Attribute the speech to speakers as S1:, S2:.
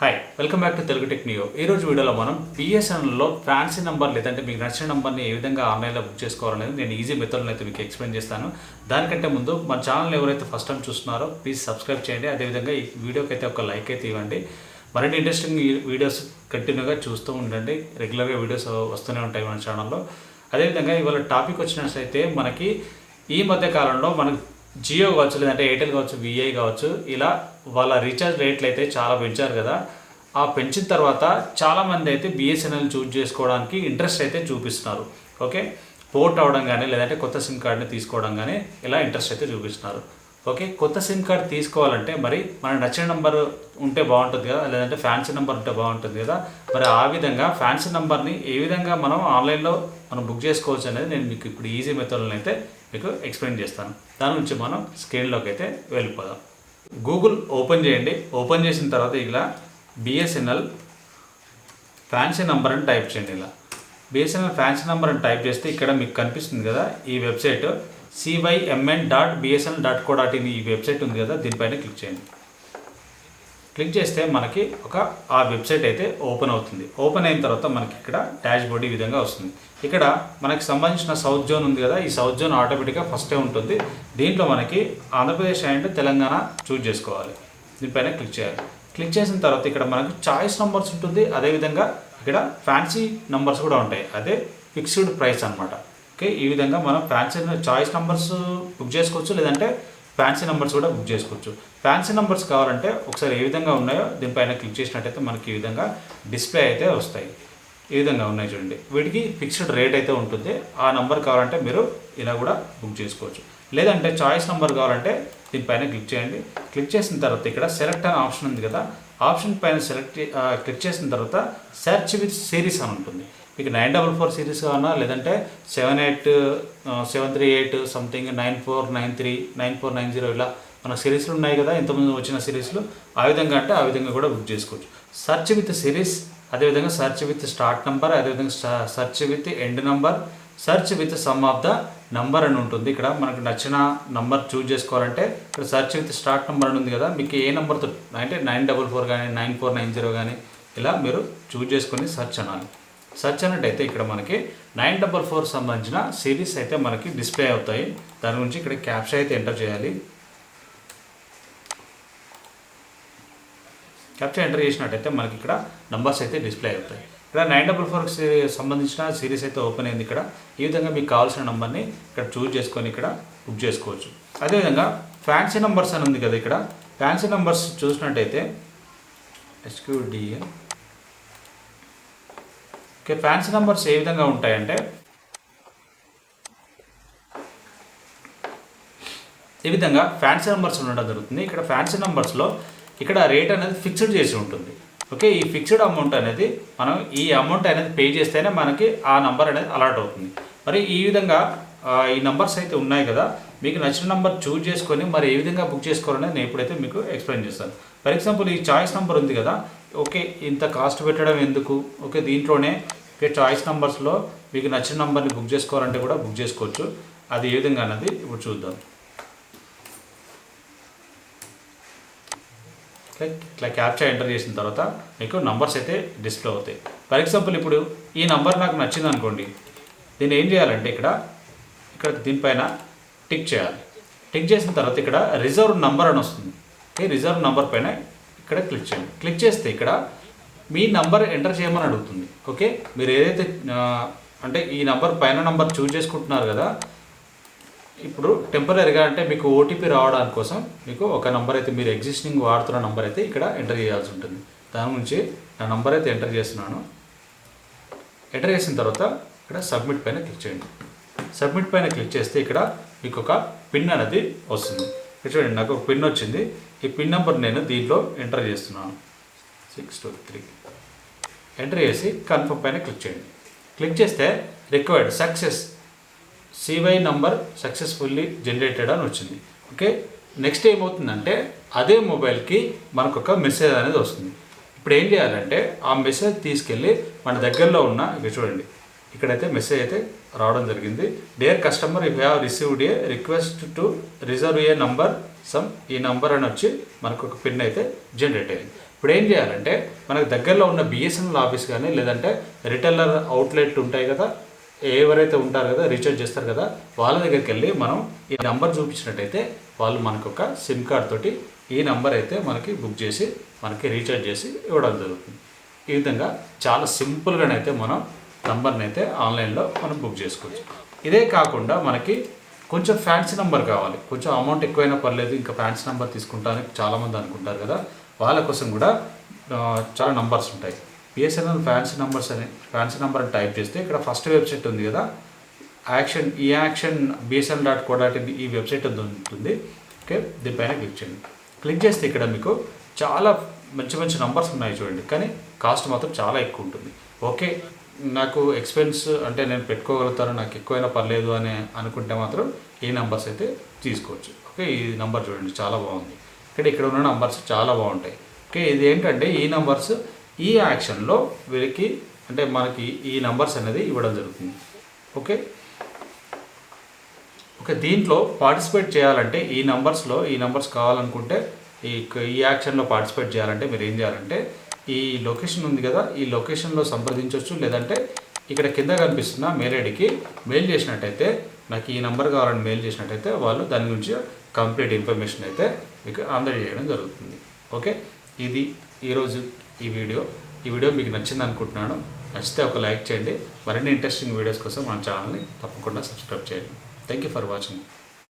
S1: Hi welcome back to Telugu tech new. ఈ రోజు వీడియోలో మనం బిఎస్ఎన్ఎల్లో ఫ్యాన్సీ నెంబర్ లేదంటే మీకు నచ్చిన నెంబర్ని ఏ విధంగా ఆన్లైన్లో బుక్ చేసుకోవాలనేది నేను ఈజీ మెథడ్లో అయితే మీకు ఎక్స్ప్లెయిన్ చేస్తాను. దానికంటే ముందు మన ఛానల్ ఎవరైతే ఫస్ట్ టైం చూస్తున్నారో ప్లీజ్ సబ్స్క్రైబ్ చేయండి. అదేవిధంగా ఈ వీడియోకి అయితే ఒక లైక్ అయితే ఇవ్వండి. మరిన్ని ఇంట్రెస్టింగ్ వీడియోస్ కంటిన్యూగా చూస్తూ ఉండండి. రెగ్యులర్గా వీడియోస్ వస్తూనే ఉంటాయి మన ఛానల్లో. అదేవిధంగా ఇవాళ టాపిక్ వచ్చినట్లయితే మనకి ఈ మధ్య కాలంలో మనకు జియో కావచ్చు, లేదంటే ఎయిర్టెల్ కావచ్చు, విఐ కావచ్చు, ఇలా వాళ్ళ రీఛార్జ్ రేట్లు అయితే చాలా పెంచారు కదా. ఆ పెంచిన తర్వాత చాలామంది అయితే బిఎస్ఎన్ఎల్ చూజ్ చేసుకోవడానికి ఇంట్రెస్ట్ అయితే చూపిస్తున్నారు. ఓకే, పోర్ట్ అవ్వడం కానీ లేదంటే కొత్త సిమ్ కార్డ్ని తీసుకోవడం కానీ ఇలా ఇంట్రెస్ట్ అయితే చూపిస్తున్నారు. ఓకే, కొత్త సిమ్ కార్డ్ తీసుకోవాలంటే మరి మనకు నచ్చిన నెంబర్ ఉంటే బాగుంటుంది కదా, లేదంటే ఫ్యాన్సీ నెంబర్ ఉంటే బాగుంటుంది కదా. మరి ఆ విధంగా ఫ్యాన్సీ నెంబర్ని ఏ విధంగా మనం ఆన్లైన్లో మనం బుక్ చేసుకోవచ్చు అనేది నేను మీకు ఇప్పుడు ఈజీ మెథడ్లో అయితే మీకు ఎక్స్ప్లెయిన్ చేస్తాను. దాని నుంచి మనం స్క్రీన్లోకి అయితే వెళ్ళిపోదాం. గూగుల్ ఓపెన్ చేయండి. ఓపెన్ చేసిన తర్వాత ఇలా బిఎస్ఎన్ఎల్ ఫ్యాన్సీ నెంబర్ అని టైప్ చేయండి. ఇలా బిఎస్ఎన్ఎల్ ఫ్యాన్సీ నెంబర్ అని టైప్ చేస్తే ఇక్కడ మీకు కనిపిస్తుంది కదా ఈ వెబ్సైట్ cymn.bsnl.co.in ఈ వెబ్సైట్ ఉంది కదా, దీనిపైన క్లిక్ చేయండి. క్లిక్ చేస్తే మనకి ఆ వెబ్సైట్ అయితే ఓపెన్ అవుతుంది. ఓపెన్ అయిన తర్వాత మనకి ఇక్కడ డాష్ బోర్డ్ ఈ విధంగా వస్తుంది. ఇక్కడ మనకి సంబంధించిన సౌత్ జోన్ ఉంది కదా, ఈ సౌత్ జోన్ ఆటోమేటిక్గా ఫస్టే ఉంటుంది. దీంట్లో మనకి ఆంధ్రప్రదేశ్ అండ్ తెలంగాణ చూజ్ చేసుకోవాలి. దీనిపైన క్లిక్ చేయాలి. క్లిక్ చేసిన తర్వాత ఇక్కడ మనకి చాయిస్ నెంబర్స్ ఉంటుంది. అదేవిధంగా ఇక్కడ ఫ్యాన్సీ నెంబర్స్ కూడా ఉంటాయి. అదే ఫిక్స్డ్ ప్రైస్ అనమాట. ఓకే, ఈ విధంగా మనం ఫ్యాన్సీ చాయిస్ నెంబర్స్ బుక్ చేసుకోవచ్చు, లేదంటే ఫ్యాన్సీ నెంబర్స్ కూడా బుక్ చేసుకోవచ్చు. ఫ్యాన్సీ నెంబర్స్ కావాలంటే ఒకసారి ఏ విధంగా ఉన్నాయో దీనిపైన క్లిక్ చేసినట్టయితే మనకి ఈ విధంగా డిస్ప్లే అయితే వస్తాయి. ఈ విధంగా ఉన్నాయి చూడండి. వీటికి ఫిక్స్డ్ రేట్ అయితే ఉంటుంది. ఆ నెంబర్ కావాలంటే మీరు ఇలా కూడా బుక్ చేసుకోవచ్చు. లేదంటే చాయిస్ నెంబర్ కావాలంటే దీనిపైన క్లిక్ చేయండి. క్లిక్ చేసిన తర్వాత ఇక్కడ సెలెక్ట్ అనే ఆప్షన్ ఉంది కదా, ఆప్షన్ పైన క్లిక్ చేసిన తర్వాత సెర్చ్ విత్ సిరీస్ అని ఉంటుంది. మీకు 944 సిరీస్ కావాలన్నా, లేదంటే 738 సంథింగ్ 9493 9490 ఇలా మన సిరీస్లు ఉన్నాయి కదా, ఇంతకుముందు వచ్చిన సిరీస్లు. ఆ విధంగా అంటే ఆ విధంగా కూడా బుక్ చేసుకోవచ్చు. సెర్చ్ విత్ సిరీస్, అదేవిధంగా సెర్చ్ విత్ స్టార్ట్ నెంబర్, అదేవిధంగా search with end number, search with some of the number అని ఉంటుంది. ఇక్కడ మనకు నచ్చిన నంబర్ చూజ్ చేసుకోవాలంటే ఇక్కడ సెర్చ్ విత్ స్టార్ట్ నెంబర్ అని ఉంది కదా, మీకు ఏ నెంబర్తో అంటే 944 కానీ 9490 కానీ ఇలా మీరు చూజ్ చేసుకొని సెర్చ్ అనాలి. సెర్చ్ అన్నట్టయితే ఇక్కడ మనకి 944 సంబంధించిన సిరీస్ అయితే మనకి డిస్ప్లే అవుతాయి. దాని గురించి ఇక్కడ క్యాప్చా అయితే ఎంటర్ చేయాలి. క్యాప్చా ఎంటర్ చేసినట్టయితే మనకి ఇక్కడ నంబర్స్ అయితే డిస్ప్లే అవుతాయి. ఇక్కడ 944 సంబంధించిన సిరీస్ అయితే ఓపెన్ అయింది. ఇక్కడ ఈ విధంగా మీకు కావాల్సిన నెంబర్ని ఇక్కడ చూజ్ చేసుకొని ఇక్కడ బుక్ చేసుకోవచ్చు. అదేవిధంగా ఫ్యాన్సీ నెంబర్స్ అని ఉంది కదా, ఇక్కడ ఫ్యాన్సీ నెంబర్స్ చూసినట్టయితే SQDN. ఓకే, ఫ్యాన్సీ నెంబర్స్ ఏ విధంగా ఉంటాయంటే ఈ విధంగా ఫ్యాన్సీ నెంబర్స్ ఉండడం జరుగుతుంది. ఇక్కడ ఫ్యాన్సీ నెంబర్స్లో ఇక్కడ రేట్ అనేది ఫిక్స్డ్ చేసి ఉంటుంది. ఓకే, ఈ ఫిక్స్డ్ అమౌంట్ అనేది మనం ఈ అమౌంట్ అనేది పే చేస్తేనే మనకి ఆ నెంబర్ అనేది అలాట్ అవుతుంది. మరి ఈ విధంగా ఈ నెంబర్స్ అయితే ఉన్నాయి కదా, మీకు నచ్చిన నెంబర్ చూజ్ చేసుకొని మరి ఏ విధంగా బుక్ చేసుకోవాలనేది నేను ఇప్పుడైతే మీకు ఎక్స్ప్లెయిన్ చేస్తాను. ఫర్ ఎగ్జాంపుల్ ఈ చాయిస్ నెంబర్ ఉంది కదా, ఓకే ఇంత కాస్ట్ పెట్టడం ఎందుకు, ఓకే దీంట్లోనే చాయిస్ నెంబర్స్లో మీకు నచ్చిన నెంబర్ని బుక్ చేసుకోవాలంటే కూడా బుక్ చేసుకోవచ్చు. అది ఏ విధంగా అన్నది ఇప్పుడు చూద్దాం. ఇట్లా క్యాప్చా ఎంటర్ చేసిన తర్వాత మీకు నంబర్స్ అయితే డిస్ప్లే అవుతాయి. ఫర్ ఎగ్జాంపుల్ ఇప్పుడు ఈ నంబర్ నాకు నచ్చింది అనుకోండి, దీన్ని ఏం చేయాలంటే ఇక్కడ దీనిపైన టిక్ చేయాలి. టిక్ చేసిన తర్వాత ఇక్కడ రిజర్వ్ నంబర్ అని వస్తుంది. ఓకే, రిజర్వ్ నంబర్ పైన ఇక్కడ క్లిక్ చేయండి. క్లిక్ చేస్తే ఇక్కడ మీ నంబర్ ఎంటర్ చేయమని అడుగుతుంది. ఓకే, మీరు ఏదైతే అంటే ఈ నంబర్ పైన నంబర్ చూజ్ చేసుకుంటున్నారు కదా, ఇప్పుడు టెంపరీగా అంటే మీకు ఓటీపీ రావడానికి కోసం మీకు ఒక నంబర్ అయితే మీరు ఎగ్జిస్టింగ్ వాడుతున్న నంబర్ అయితే ఇక్కడ ఎంటర్ చేయాల్సి ఉంటుంది. దాని నుంచి నా నంబర్ అయితే ఎంటర్ చేస్తున్నాను. ఎంటర్ చేసిన తర్వాత ఇక్కడ సబ్మిట్ పైన క్లిక్ చేయండి. సబ్మిట్ పైన క్లిక్ చేస్తే ఇక్కడ మీకు ఒక పిన్ అనేది వస్తుంది. ఇక్కడ చూడండి, నాకు ఒక పిన్ వచ్చింది. ఈ పిన్ నెంబర్ నేను దీంట్లో ఎంటర్ చేస్తున్నాను 623. ఎంటర్ చేసి కన్ఫర్మ్ పైన క్లిక్ చేయండి. క్లిక్ చేస్తే required success CY number successfully generated అని వచ్చింది. ఓకే, నెక్స్ట్ ఏమవుతుందంటే అదే మొబైల్కి మనకు ఒక మెసేజ్ అనేది వస్తుంది. ఇప్పుడు ఏం చేయాలంటే ఆ మెసేజ్ తీసుకెళ్ళి మన దగ్గరలో ఉన్న ఇక్కడ చూడండి, ఇక్కడైతే మెసేజ్ అయితే రావడం జరిగింది. Dear customer, you have received a request to reserve A number some, ఈ నంబర్ అని వచ్చి మనకు ఒక పిన్ అయితే జనరేట్ అయ్యింది. ఇప్పుడు ఏం చేయాలంటే మనకు దగ్గరలో ఉన్న బిఎస్ఎన్ఎల్ ఆఫీస్ కానీ లేదంటే రిటైలర్ అవుట్లెట్ ఉంటాయి కదా, ఎవరైతే ఉంటారు కదా రీఛార్జ్ చేస్తారు కదా, వాళ్ళ దగ్గరికి వెళ్ళి మనం ఈ నెంబర్ చూపించినట్టయితే వాళ్ళు మనకు ఒక సిమ్ కార్డ్ తోటి ఈ నెంబర్ అయితే మనకి బుక్ చేసి మనకి రీఛార్జ్ చేసి ఇవ్వడం జరుగుతుంది. ఈ విధంగా చాలా సింపుల్గానైతే మనం నంబర్ని అయితే ఆన్లైన్లో మనం బుక్ చేసుకోవచ్చు. ఇదే కాకుండా మనకి కొంచెం ఫ్యాన్సీ నెంబర్ కావాలి, కొంచెం అమౌంట్ ఎక్కువైనా పర్లేదు, ఇంకా ఫ్యాన్సీ నెంబర్ తీసుకుంటానికి చాలామంది అనుకుంటారు కదా, వాళ్ళ కోసం కూడా చాలా నంబర్స్ ఉంటాయి. బిఎస్ఎన్ఎల్ ఫ్యాన్సీ నెంబర్ అని టైప్ చేస్తే ఇక్కడ ఫస్ట్ వెబ్సైట్ ఉంది కదా, యాక్షన్ BSNL.co.in ఈ వెబ్సైట్ ఉంటుంది. ఓకే, దీనిపైన క్లిక్ చేయండి. క్లిక్ చేస్తే ఇక్కడ మీకు చాలా మంచి మంచి నంబర్స్ ఉన్నాయి చూడండి, కానీ కాస్ట్ మాత్రం చాలా ఎక్కువ ఉంటుంది. ఓకే, నాకు ఎక్స్పెన్స్ అంటే నేను పెట్టుకోగలుగుతాను, నాకు ఎక్కువైనా పర్లేదు అని అనుకుంటే మాత్రం ఈ నెంబర్స్ అయితే తీసుకోవచ్చు. ఓకే, ఈ నెంబర్ చూడండి చాలా బాగుంది. ఇక్కడ ఉన్న నంబర్స్ చాలా బాగుంటాయి. ఓకే, ఇది ఏంటంటే ఈ నంబర్స్ ఈ యాక్షన్లో వీరికి అంటే మనకి ఈ నంబర్స్ అనేది ఇవ్వడం జరుగుతుంది. ఓకే, దీంట్లో పార్టిసిపేట్ చేయాలంటే ఈ నంబర్స్ కావాలనుకుంటే ఈ యాక్షన్లో పార్టిసిపేట్ చేయాలంటే మీరు ఏం చేయాలంటే ఈ లొకేషన్ ఉంది కదా, ఈ లొకేషన్లో సంప్రదించవచ్చు. లేదంటే ఇక్కడ కింద కనిపిస్తున్న మెయిల్ ఐడికి మెయిల్ చేసినట్టయితే, నాకు ఈ నెంబర్ కావాలని మెయిల్ చేసినట్టయితే వాళ్ళు దాని గురించి కంప్లీట్ ఇన్ఫర్మేషన్ అయితే మీకు అందజేయడం జరుగుతుంది. ఓకే, ఇది ఈరోజు ఈ వీడియో మీకు నచ్చింది అనుకుంటున్నాను. నచ్చితే ఒక లైక్ చేయండి. మరిన్ని ఇంట్రెస్టింగ్ వీడియోస్ కోసం మన ఛానల్ని తప్పకుండా సబ్స్క్రైబ్ చేయండి. Thank you for watching.